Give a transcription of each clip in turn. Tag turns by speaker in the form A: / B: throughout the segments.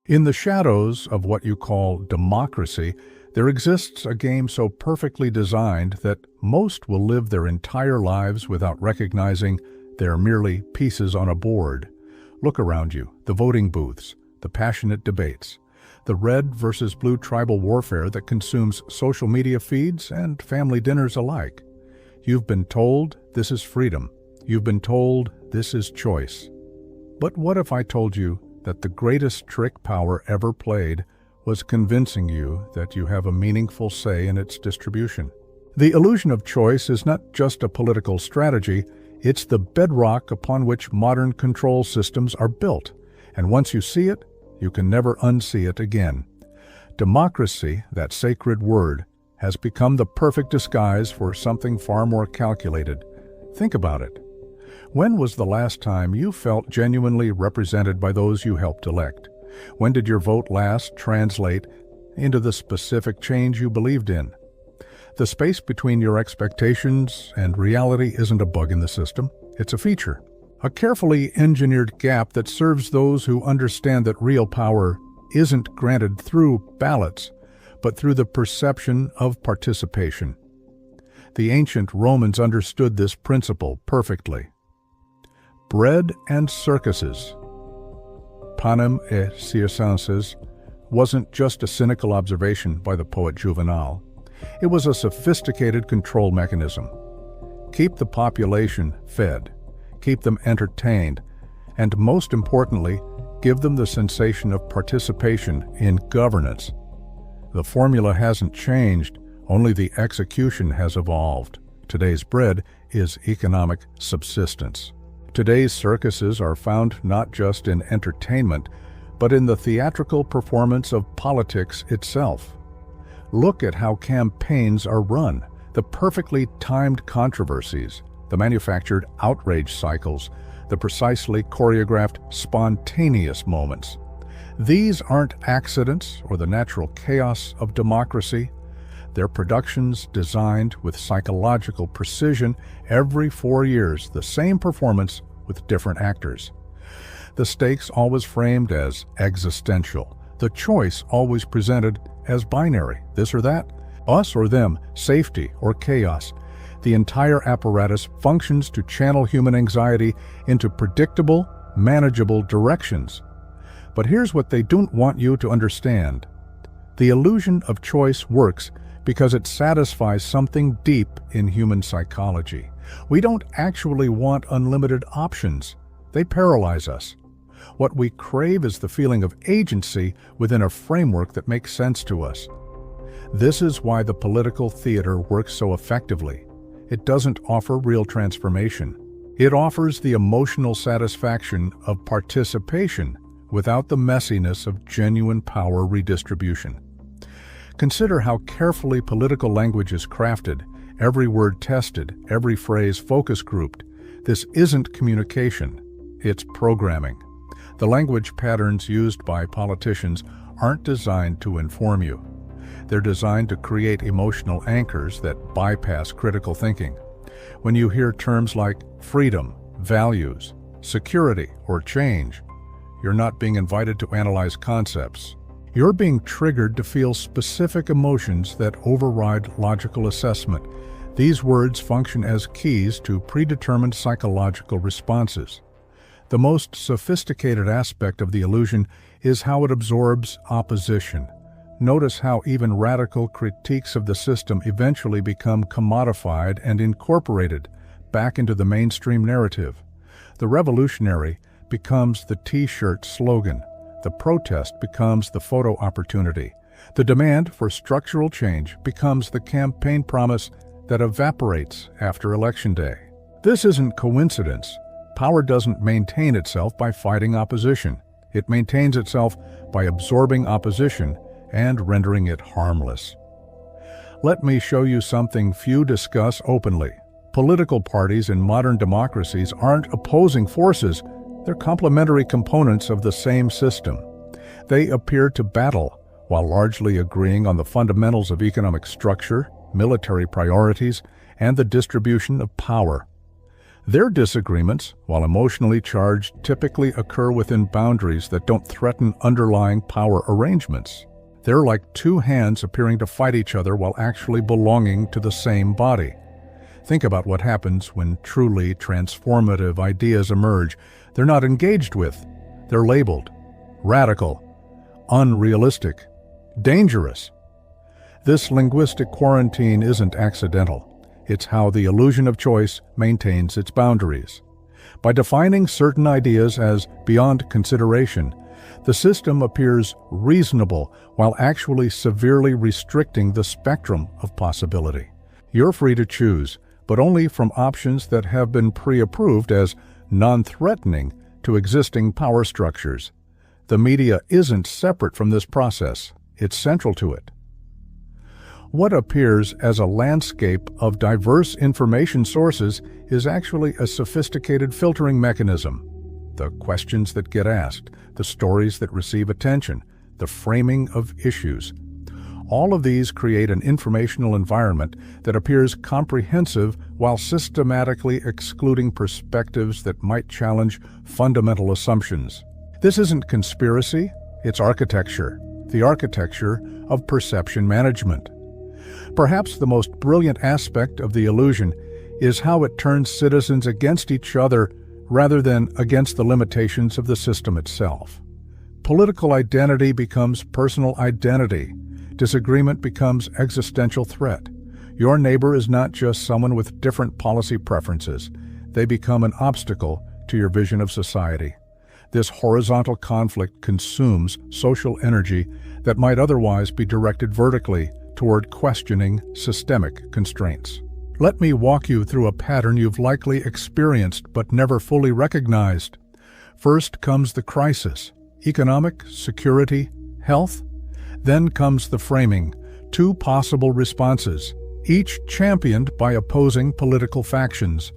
A: In the shadows of what you call democracy, there exists a game so perfectly designed that most will live their entire lives without recognizing they're merely pieces on a board. Look around you, the voting booths, the passionate debates, the red versus blue tribal warfare that consumes social media feeds and family dinners alike. You've been told this is freedom. You've been told this is choice. But what if I told you that the greatest trick power ever played was convincing you that you have a meaningful say in its distribution? The illusion of choice is not just a political strategy, it's the bedrock upon which modern control systems are built. And once you see it, you can never unsee it again. Democracy, that sacred word, has become the perfect disguise for something far more calculated. Think about it. When was the last time you felt genuinely represented by those you helped elect? When did your vote last translate into the specific change you believed in? The space between your expectations and reality isn't a bug in the system, it's a feature. A carefully engineered gap that serves those who understand that real power isn't granted through ballots, but through the perception of participation. The ancient Romans understood this principle perfectly. Bread and circuses, panem et circenses, wasn't just a cynical observation by the poet Juvenal. It was a sophisticated control mechanism. Keep the population fed, keep them entertained, and most importantly, give them the sensation of participation in governance. The formula hasn't changed, only the execution has evolved. Today's bread is economic subsistence. Today's circuses are found not just in entertainment, but in the theatrical performance of politics itself. Look at how campaigns are run, the perfectly timed controversies, the manufactured outrage cycles, the precisely choreographed spontaneous moments. These aren't accidents or the natural chaos of democracy. They're productions designed with psychological precision. Every 4 years, the same performance with different actors. The stakes always framed as existential. The choice always presented as binary, this or that, us or them, safety or chaos. The entire apparatus functions to channel human anxiety into predictable, manageable directions. But here's what they don't want you to understand. The illusion of choice works because it satisfies something deep in human psychology. We don't actually want unlimited options. They paralyze us. What we crave is the feeling of agency within a framework that makes sense to us. This is why the political theater works so effectively. It doesn't offer real transformation. It offers the emotional satisfaction of participation without the messiness of genuine power redistribution. Consider how carefully political language is crafted, every word tested, every phrase focus grouped. This isn't communication, it's programming. The language patterns used by politicians aren't designed to inform you. They're designed to create emotional anchors that bypass critical thinking. When you hear terms like freedom, values, security, or change, you're not being invited to analyze concepts. You're being triggered to feel specific emotions that override logical assessment. These words function as keys to predetermined psychological responses. The most sophisticated aspect of the illusion is how it absorbs opposition. Notice how even radical critiques of the system eventually become commodified and incorporated back into the mainstream narrative. The revolutionary becomes the T-shirt slogan. The protest becomes the photo opportunity. The demand for structural change becomes the campaign promise that evaporates after Election Day. This isn't coincidence. Power doesn't maintain itself by fighting opposition. It maintains itself by absorbing opposition and rendering it harmless. Let me show you something few discuss openly. Political parties in modern democracies aren't opposing forces. They're complementary components of the same system. They appear to battle while largely agreeing on the fundamentals of economic structure, military priorities, and the distribution of power. Their disagreements, while emotionally charged, typically occur within boundaries that don't threaten underlying power arrangements. They're like two hands appearing to fight each other while actually belonging to the same body. Think about what happens when truly transformative ideas emerge. They're not engaged with. They're labeled radical, unrealistic, dangerous. This linguistic quarantine isn't accidental. It's how the illusion of choice maintains its boundaries. By defining certain ideas as beyond consideration, the system appears reasonable while actually severely restricting the spectrum of possibility. You're free to choose, but only from options that have been pre-approved as non-threatening to existing power structures. The media isn't separate from this process. It's central to it. What appears as a landscape of diverse information sources is actually a sophisticated filtering mechanism. The questions that get asked, the stories that receive attention, the framing of issues. All of these create an informational environment that appears comprehensive while systematically excluding perspectives that might challenge fundamental assumptions. This isn't conspiracy, it's architecture, the architecture of perception management. Perhaps the most brilliant aspect of the illusion is how it turns citizens against each other rather than against the limitations of the system itself. Political identity becomes personal identity. Disagreement becomes existential threat. Your neighbor is not just someone with different policy preferences. They become an obstacle to your vision of society. This horizontal conflict consumes social energy that might otherwise be directed vertically toward questioning systemic constraints. Let me walk you through a pattern you've likely experienced but never fully recognized. First comes the crisis: economic, security, health. Then comes the framing, two possible responses, each championed by opposing political factions.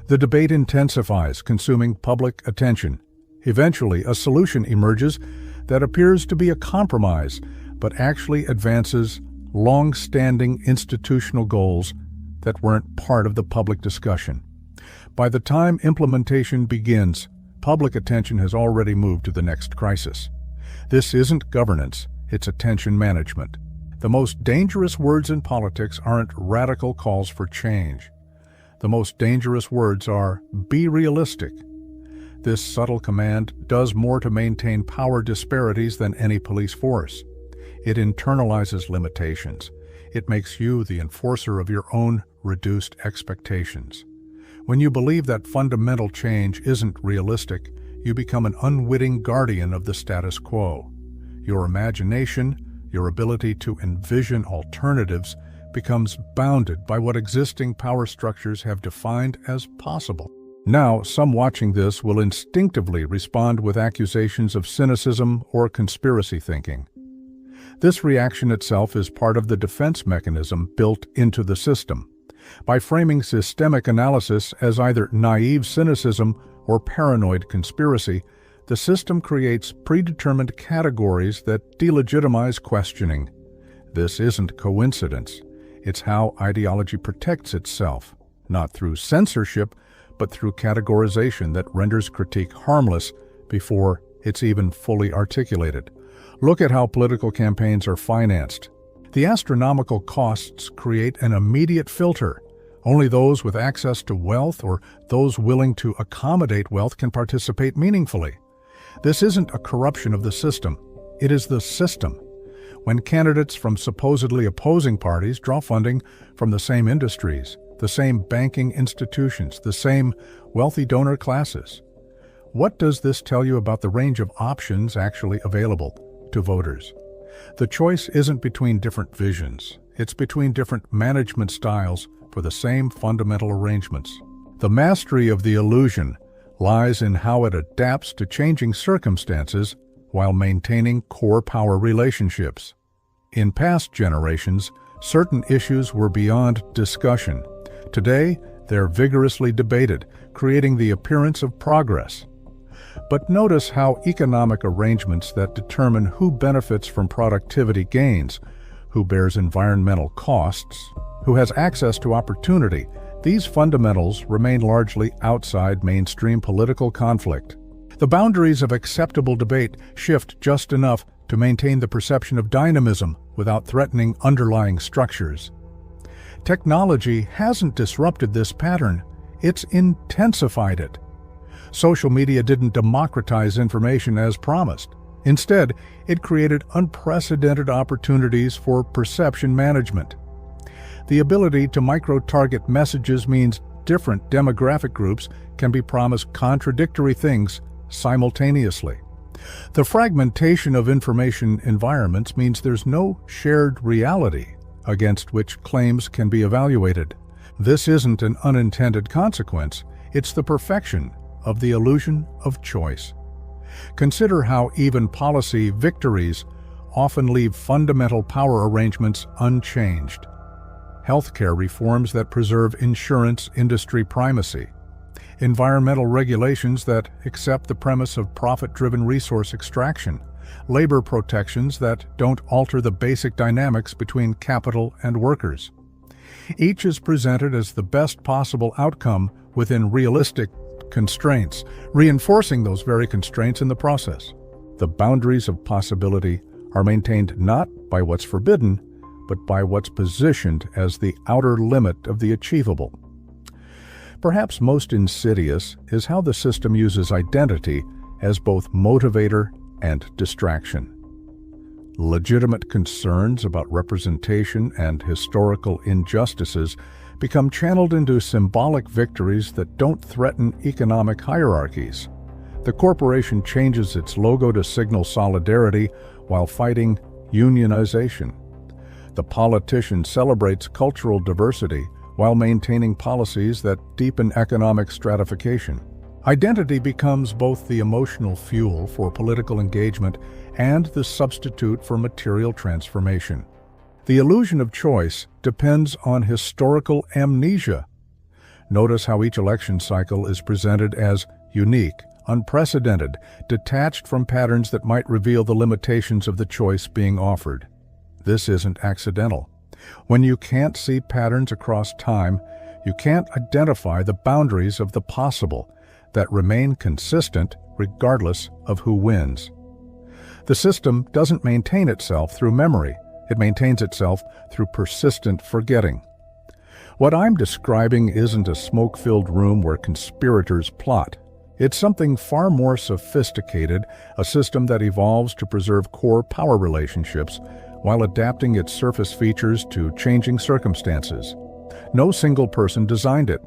A: The debate intensifies, consuming public attention. Eventually, a solution emerges that appears to be a compromise, but actually advances long-standing institutional goals that weren't part of the public discussion. By the time implementation begins, public attention has already moved to the next crisis. This isn't governance, it's attention management. The most dangerous words in politics aren't radical calls for change. The most dangerous words are, "be realistic." This subtle command does more to maintain power disparities than any police force. It internalizes limitations. It makes you the enforcer of your own reduced expectations. When you believe that fundamental change isn't realistic, you become an unwitting guardian of the status quo. Your imagination, your ability to envision alternatives, becomes bounded by what existing power structures have defined as possible. Now, some watching this will instinctively respond with accusations of cynicism or conspiracy thinking. This reaction itself is part of the defense mechanism built into the system. By framing systemic analysis as either naive cynicism or paranoid conspiracy, the system creates predetermined categories that delegitimize questioning. This isn't coincidence. It's how ideology protects itself, not through censorship, but through categorization that renders critique harmless before it's even fully articulated. Look at how political campaigns are financed. The astronomical costs create an immediate filter. Only those with access to wealth or those willing to accommodate wealth can participate meaningfully. This isn't a corruption of the system. It is the system. When candidates from supposedly opposing parties draw funding from the same industries, the same banking institutions, the same wealthy donor classes, what does this tell you about the range of options actually available to voters? The choice isn't between different visions. It's between different management styles for the same fundamental arrangements. The mastery of the illusion lies in how it adapts to changing circumstances while maintaining core power relationships. In past generations, certain issues were beyond discussion. Today, they're vigorously debated, creating the appearance of progress. But notice how economic arrangements that determine who benefits from productivity gains, who bears environmental costs, who has access to opportunity, These fundamentals remain largely outside mainstream political conflict. The boundaries of acceptable debate shift just enough to maintain the perception of dynamism without threatening underlying structures. Technology hasn't disrupted this pattern, it's intensified it. Social media didn't democratize information as promised. Instead, it created unprecedented opportunities for perception management. The ability to micro-target messages means different demographic groups can be promised contradictory things simultaneously. The fragmentation of information environments means there's no shared reality against which claims can be evaluated. This isn't an unintended consequence, it's the perfection of the illusion of choice. Consider how even policy victories often leave fundamental power arrangements unchanged. Healthcare reforms that preserve insurance industry primacy. Environmental regulations that accept the premise of profit-driven resource extraction. Labor protections that don't alter the basic dynamics between capital and workers. Each is presented as the best possible outcome within realistic constraints, reinforcing those very constraints in the process. The boundaries of possibility are maintained not by what's forbidden, but by what's positioned as the outer limit of the achievable. Perhaps most insidious is how the system uses identity as both motivator and distraction. Legitimate concerns about representation and historical injustices become channeled into symbolic victories that don't threaten economic hierarchies. The corporation changes its logo to signal solidarity while fighting unionization. The politician celebrates cultural diversity while maintaining policies that deepen economic stratification. Identity becomes both the emotional fuel for political engagement and the substitute for material transformation. The illusion of choice depends on historical amnesia. Notice how each election cycle is presented as unique, unprecedented, detached from patterns that might reveal the limitations of the choice being offered. This isn't accidental. When you can't see patterns across time, you can't identify the boundaries of the possible that remain consistent regardless of who wins. The system doesn't maintain itself through memory. It maintains itself through persistent forgetting. What I'm describing isn't a smoke-filled room where conspirators plot. It's something far more sophisticated, a system that evolves to preserve core power relationships while adapting its surface features to changing circumstances. No single person designed it.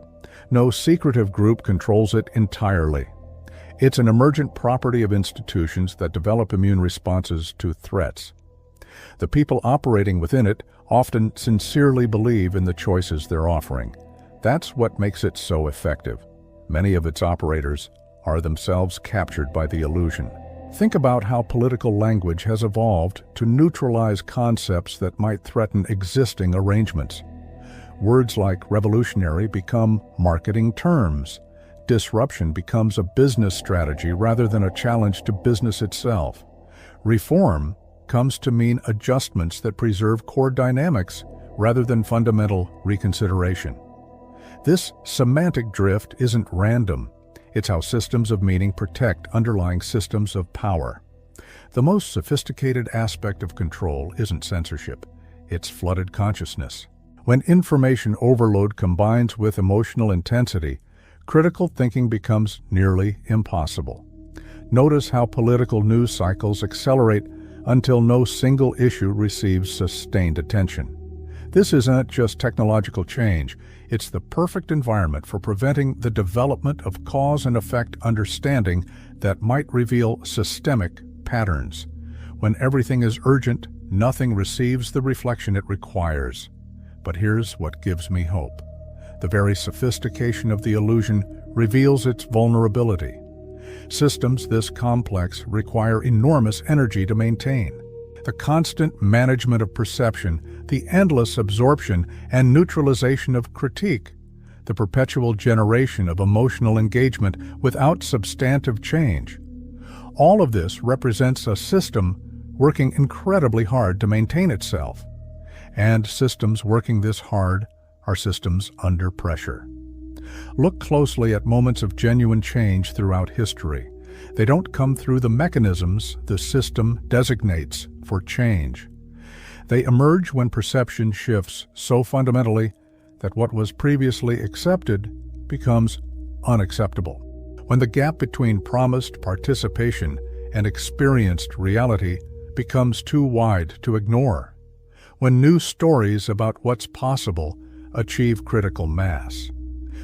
A: No secretive group controls it entirely. It's an emergent property of institutions that develop immune responses to threats. The people operating within it often sincerely believe in the choices they're offering. That's what makes it so effective. Many of its operators are themselves captured by the illusion. Think about how political language has evolved to neutralize concepts that might threaten existing arrangements. Words like revolutionary become marketing terms. Disruption becomes a business strategy rather than a challenge to business itself. Reform comes to mean adjustments that preserve core dynamics rather than fundamental reconsideration. This semantic drift isn't random. It's how systems of meaning protect underlying systems of power. The most sophisticated aspect of control isn't censorship. It's flooded consciousness. When information overload combines with emotional intensity, critical thinking becomes nearly impossible. Notice how political news cycles accelerate until no single issue receives sustained attention. This isn't just technological change, it's the perfect environment for preventing the development of cause and effect understanding that might reveal systemic patterns. When everything is urgent, nothing receives the reflection it requires. But here's what gives me hope. The very sophistication of the illusion reveals its vulnerability. Systems this complex require enormous energy to maintain. The constant management of perception, the endless absorption and neutralization of critique, the perpetual generation of emotional engagement without substantive change. All of this represents a system working incredibly hard to maintain itself. And systems working this hard are systems under pressure. Look closely at moments of genuine change throughout history. They don't come through the mechanisms the system designates for change. They emerge when perception shifts so fundamentally that what was previously accepted becomes unacceptable. When the gap between promised participation and experienced reality becomes too wide to ignore. When new stories about what's possible achieve critical mass.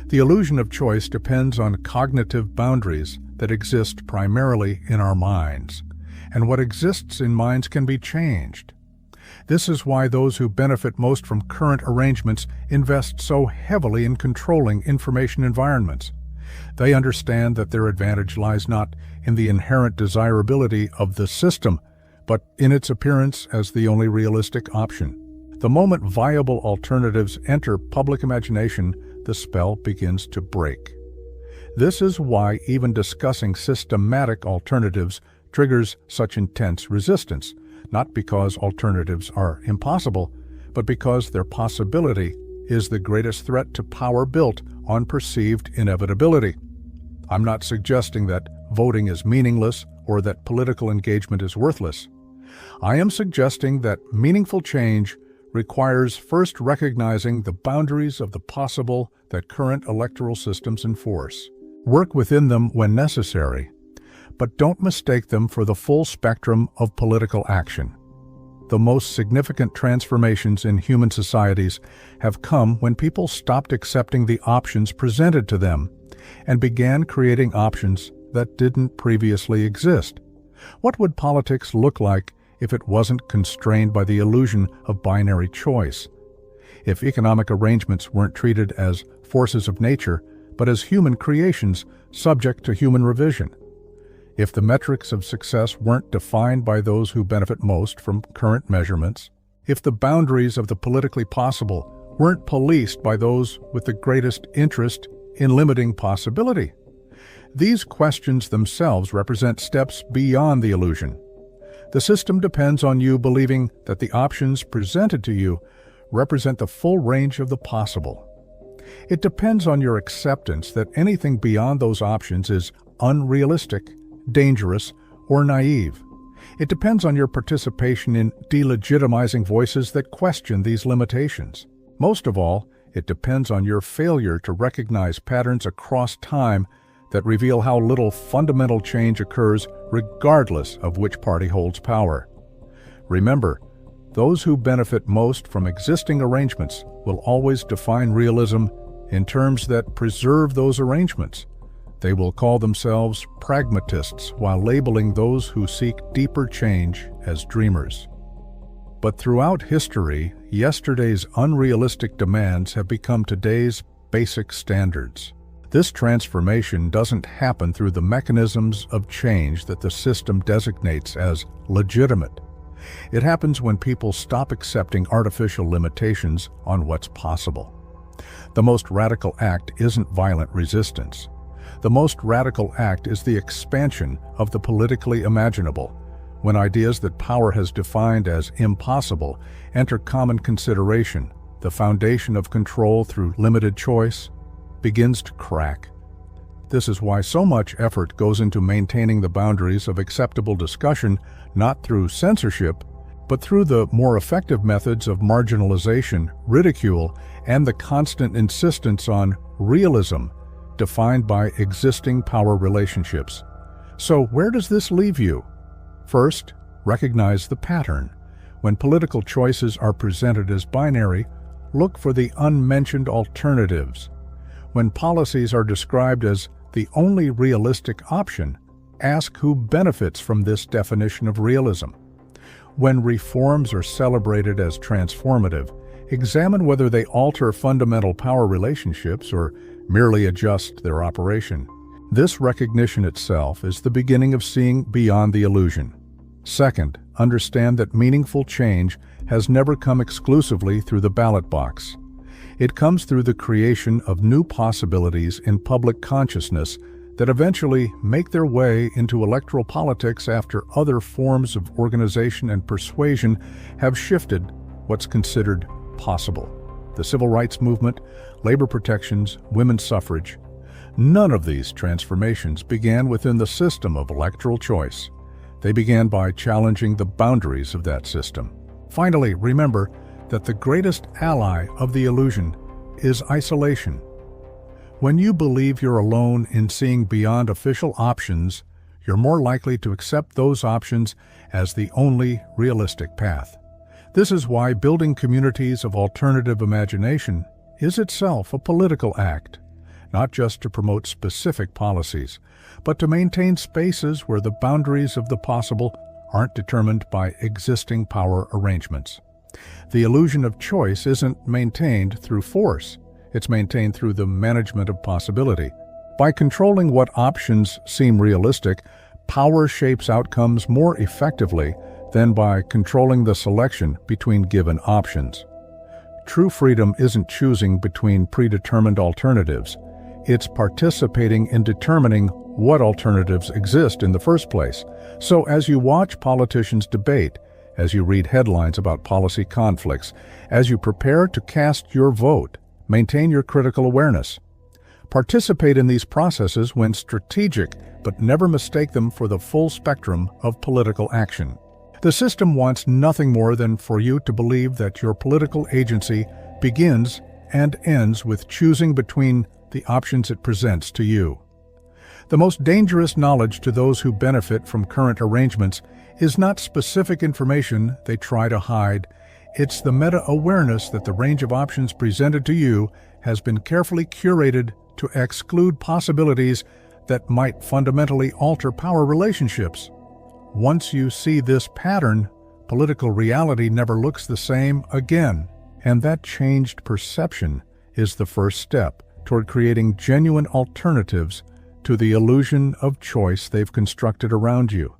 A: The illusion of choice depends on cognitive boundaries that exist primarily in our minds, and what exists in minds can be changed. This is why those who benefit most from current arrangements invest so heavily in controlling information environments. They understand that their advantage lies not in the inherent desirability of the system, but in its appearance as the only realistic option. The moment viable alternatives enter public imagination, the spell begins to break. This is why even discussing systematic alternatives triggers such intense resistance, not because alternatives are impossible, but because their possibility is the greatest threat to power built on perceived inevitability. I'm not suggesting that voting is meaningless or that political engagement is worthless. I am suggesting that meaningful change requires first recognizing the boundaries of the possible that current electoral systems enforce. Work within them when necessary, but don't mistake them for the full spectrum of political action. The most significant transformations in human societies have come when people stopped accepting the options presented to them and began creating options that didn't previously exist. What would politics look like if it wasn't constrained by the illusion of binary choice? If economic arrangements weren't treated as forces of nature, but as human creations subject to human revision? If the metrics of success weren't defined by those who benefit most from current measurements? If the boundaries of the politically possible weren't policed by those with the greatest interest in limiting possibility? These questions themselves represent steps beyond the illusion. The system depends on you believing that the options presented to you represent the full range of the possible. It depends on your acceptance that anything beyond those options is unrealistic, dangerous, or naive. It depends on your participation in delegitimizing voices that question these limitations. Most of all, it depends on your failure to recognize patterns across time that reveal how little fundamental change occurs regardless of which party holds power. Remember, those who benefit most from existing arrangements will always define realism in terms that preserve those arrangements. They will call themselves pragmatists while labeling those who seek deeper change as dreamers. But throughout history, yesterday's unrealistic demands have become today's basic standards. This transformation doesn't happen through the mechanisms of change that the system designates as legitimate. It happens when people stop accepting artificial limitations on what's possible. The most radical act isn't violent resistance. The most radical act is the expansion of the politically imaginable, when ideas that power has defined as impossible enter common consideration. The foundation of control through limited choice begins to crack. This is why so much effort goes into maintaining the boundaries of acceptable discussion, not through censorship, but through the more effective methods of marginalization, ridicule, and the constant insistence on realism defined by existing power relationships. So where does this leave you? First, recognize the pattern. When political choices are presented as binary, look for the unmentioned alternatives. When policies are described as the only realistic option, ask who benefits from this definition of realism. When reforms are celebrated as transformative, examine whether they alter fundamental power relationships or merely adjust their operation. This recognition itself is the beginning of seeing beyond the illusion. Second, understand that meaningful change has never come exclusively through the ballot box. It comes through the creation of new possibilities in public consciousness that eventually make their way into electoral politics after other forms of organization and persuasion have shifted what's considered possible. the civil rights movement, labor protections, women's suffrage. None of these transformations began within the system of electoral choice. They began by challenging the boundaries of that system. Finally, remember that the greatest ally of the illusion is isolation. When you believe you're alone in seeing beyond official options, you're more likely to accept those options as the only realistic path. This is why building communities of alternative imagination is itself a political act, not just to promote specific policies, but to maintain spaces where the boundaries of the possible aren't determined by existing power arrangements. The illusion of choice isn't maintained through force. It's maintained through the management of possibility. By controlling what options seem realistic, power shapes outcomes more effectively than by controlling the selection between given options. True freedom isn't choosing between predetermined alternatives. It's participating in determining what alternatives exist in the first place. So as you watch politicians debate, as you read headlines about policy conflicts, as you prepare to cast your vote, maintain your critical awareness. Participate in these processes when strategic, but never mistake them for the full spectrum of political action. The system wants nothing more than for you to believe that your political agency begins and ends with choosing between the options it presents to you. The most dangerous knowledge to those who benefit from current arrangements is not specific information they try to hide. It's the meta-awareness that the range of options presented to you has been carefully curated to exclude possibilities that might fundamentally alter power relationships. Once you see this pattern, political reality never looks the same again. And that changed perception is the first step toward creating genuine alternatives to the illusion of choice they've constructed around you.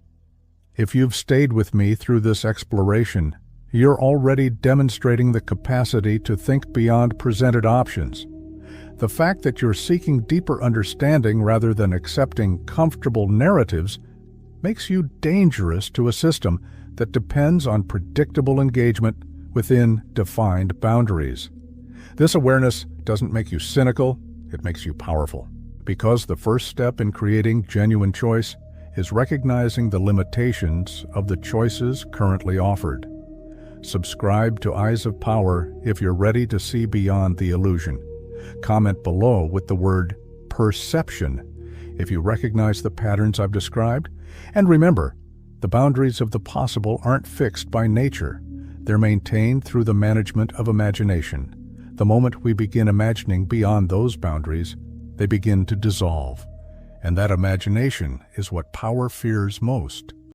A: If you've stayed with me through this exploration, you're already demonstrating the capacity to think beyond presented options. The fact that you're seeking deeper understanding rather than accepting comfortable narratives makes you dangerous to a system that depends on predictable engagement within defined boundaries. This awareness doesn't make you cynical, it makes you powerful. Because the first step in creating genuine choice is recognizing the limitations of the choices currently offered. Subscribe to Eyes of Power if you're ready to see beyond the illusion. Comment below with the word perception if you recognize the patterns I've described. And remember, the boundaries of the possible aren't fixed by nature. They're maintained through the management of imagination. The moment we begin imagining beyond those boundaries, they begin to dissolve. And that imagination is what power fears most.